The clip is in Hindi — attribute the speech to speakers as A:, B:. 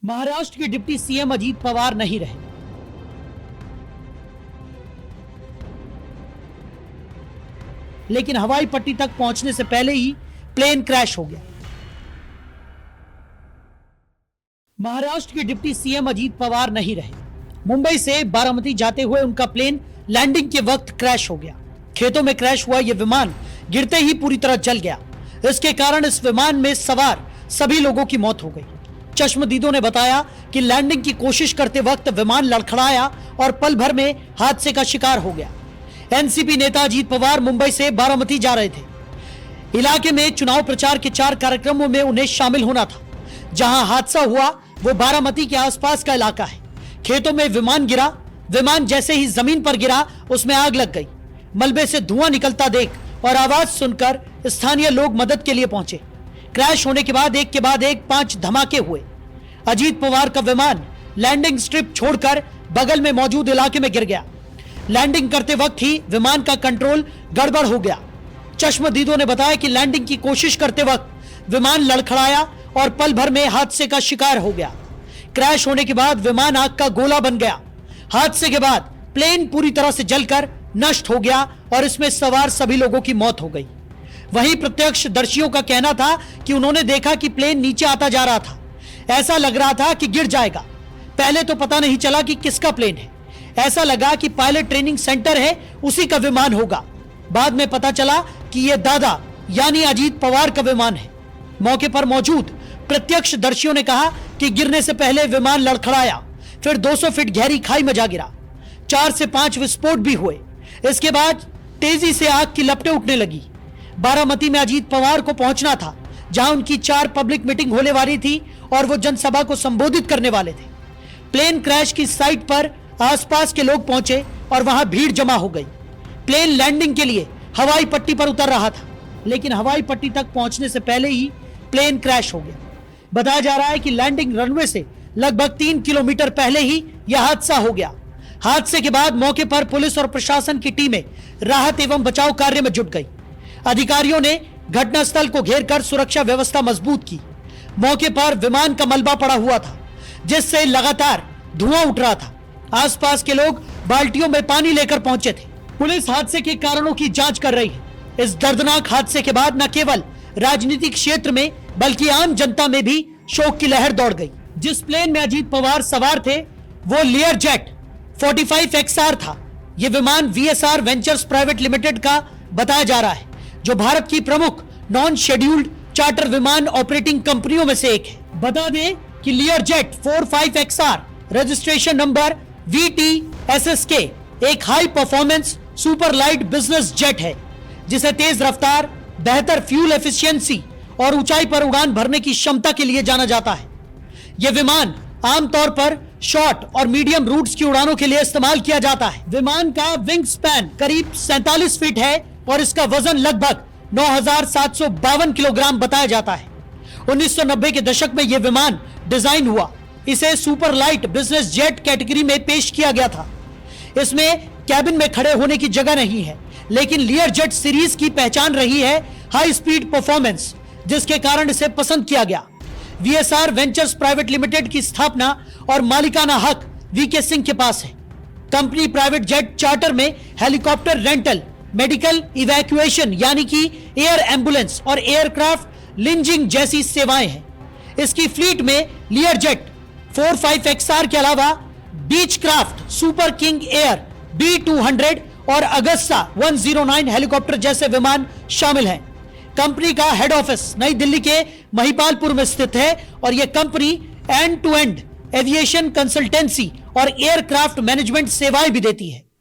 A: महाराष्ट्र के डिप्टी सीएम अजीत पवार नहीं रहे। लेकिन हवाई पट्टी तक पहुंचने से पहले ही प्लेन क्रैश हो गया। महाराष्ट्र के डिप्टी सीएम अजीत पवार नहीं रहे। मुंबई से बारामती जाते हुए उनका प्लेन लैंडिंग के वक्त क्रैश हो गया। खेतों में क्रैश हुआ यह विमान गिरते ही पूरी तरह जल गया। इसके कारण इस विमान में सवार सभी लोगों की मौत हो गई। चश्मदीदों ने बताया कि लैंडिंग की कोशिश करते वक्त विमान लड़खड़ाया और पल भर में हादसे का शिकार हो गया। एनसीपी नेता अजीत पवार मुंबई से बारामती जा रहे थे। इलाके में चुनाव प्रचार के 4 कार्यक्रमों में उन्हें शामिल होना था। जहां हादसा हुआ वो बारामती के आसपास का इलाका है। खेतों में विमान गिरा। विमान जैसे ही जमीन पर गिरा उसमें आग लग गई। मलबे से धुआं निकलता देख और आवाज सुनकर स्थानीय लोग मदद के लिए पहुंचे। क्रैश होने के बाद एक के बाद एक 5 धमाके हुए। अजीत पवार का विमान लैंडिंग स्ट्रिप छोड़कर बगल में मौजूद इलाके में गिर गया। लैंडिंग करते वक्त ही विमान का कंट्रोल गड़बड़ हो गया। चश्मदीदों ने बताया कि लैंडिंग की कोशिश करते वक्त विमान लड़खड़ाया और पल भर में हादसे का शिकार हो गया। क्रैश होने के बाद विमान आग का गोला बन गया। हादसे के बाद प्लेन पूरी तरह से जलकर नष्ट हो गया और इसमें सवार सभी लोगों की मौत हो गई। वहीं प्रत्यक्षदर्शियों का कहना था कि उन्होंने देखा कि प्लेन नीचे आता जा रहा था। ऐसा लग रहा था कि गिर जाएगा। पहले तो पता नहीं चला कि किसका प्लेन है। ऐसा लगा कि पायलट ट्रेनिंग सेंटर है, उसी का विमान होगा। बाद में पता चला कि यह दादा यानी अजीत पवार का विमान है। मौके पर मौजूद प्रत्यक्षदर्शियों ने कहा कि गिरने से पहले विमान लड़खड़ाया, फिर 200 फीट गहरी खाई में जा गिरा। 4 से 5 विस्फोट भी हुए। इसके बाद तेजी से आग की लपटें उठने लगी। बारामती में अजीत पवार को पहुंचना था, जहां उनकी 4 पब्लिक मीटिंग होने वाली थी और वो जनसभा को संबोधित करने वाले थे। प्लेन क्रैश की साइट पर आसपास के लोग पहुंचे और वहां भीड़ जमा हो गई। प्लेन लैंडिंग के लिए हवाई पट्टी पर उतर रहा था, लेकिन हवाई पट्टी तक पहुंचने से पहले ही प्लेन क्रैश हो गया। बताया जा रहा है कि लैंडिंग रनवे से लगभग 3 किलोमीटर पहले ही यह हादसा हो गया। हादसे के बाद मौके पर पुलिस और प्रशासन की टीमें राहत एवं बचाव कार्य में जुट गई। अधिकारियों ने घटनास्थल को घेरकर सुरक्षा व्यवस्था मजबूत की। मौके पर विमान का मलबा पड़ा हुआ था, जिससे लगातार धुआं उठ रहा था। आसपास के लोग बाल्टियों में पानी लेकर पहुंचे थे। पुलिस हादसे के कारणों की जांच कर रही है। इस दर्दनाक हादसे के बाद न केवल राजनीतिक क्षेत्र में बल्कि आम जनता में भी शोक की लहर दौड़ गई। जिस प्लेन में अजीत पवार सवार थे वो लियर जेट 45XR था। यह विमान वीएसआर वेंचर्स प्राइवेट लिमिटेड का बताया जा रहा है, जो भारत की प्रमुख नॉन शेड्यूल्ड चार्टर विमान ऑपरेटिंग कंपनियों में से एक है। बता दें कि लियर jet 45XR registration number VTSSK एक high performance super light business jet है, जिसे तेज रफ्तार, बेहतर फ्यूल एफिशिएंसी और ऊंचाई पर उड़ान भरने की क्षमता के लिए जाना जाता है। यह विमान आमतौर पर शॉर्ट और मीडियम रूट्स की उड़ानों के लिए इस्तेमाल किया जाता है। विमान का विंग स्पैन करीब 47 फीट है और इसका वजन लगभग 9,752 किलोग्राम बताया जाता है। 1990 के दशक में यह विमान डिजाइन हुआ। इसे super light business jet category में पेश किया गया था। इसमें कैबिन में खड़े होने की जगह नहीं है, लेकिन लियर जेट सीरीज की पहचान रही है हाई स्पीड परफॉर्मेंस, जिसके कारण इसे पसंद किया गया। वीएसआर वेंचर्स प्राइवेट लिमिटेड की स्थापना और मालिकाना हक वीके सिंह के पास है। कंपनी प्राइवेट जेट चार्टर में हेलीकॉप्टर रेंटल, मेडिकल इवैक्यूएशन यानी कि एयर एम्बुलेंस और एयरक्राफ्ट लिंजिंग जैसी सेवाएं हैं। इसकी फ्लीट में लियर जेट 45XR के अलावा Beechcraft, Super King Air B200 और अगस्ता 109 हेलीकॉप्टर जैसे विमान शामिल हैं। कंपनी का हेड ऑफिस नई दिल्ली के महिपालपुर में स्थित है और यह company end to end aviation consultancy और एयरक्राफ्ट मैनेजमेंट सेवाएं भी देती है।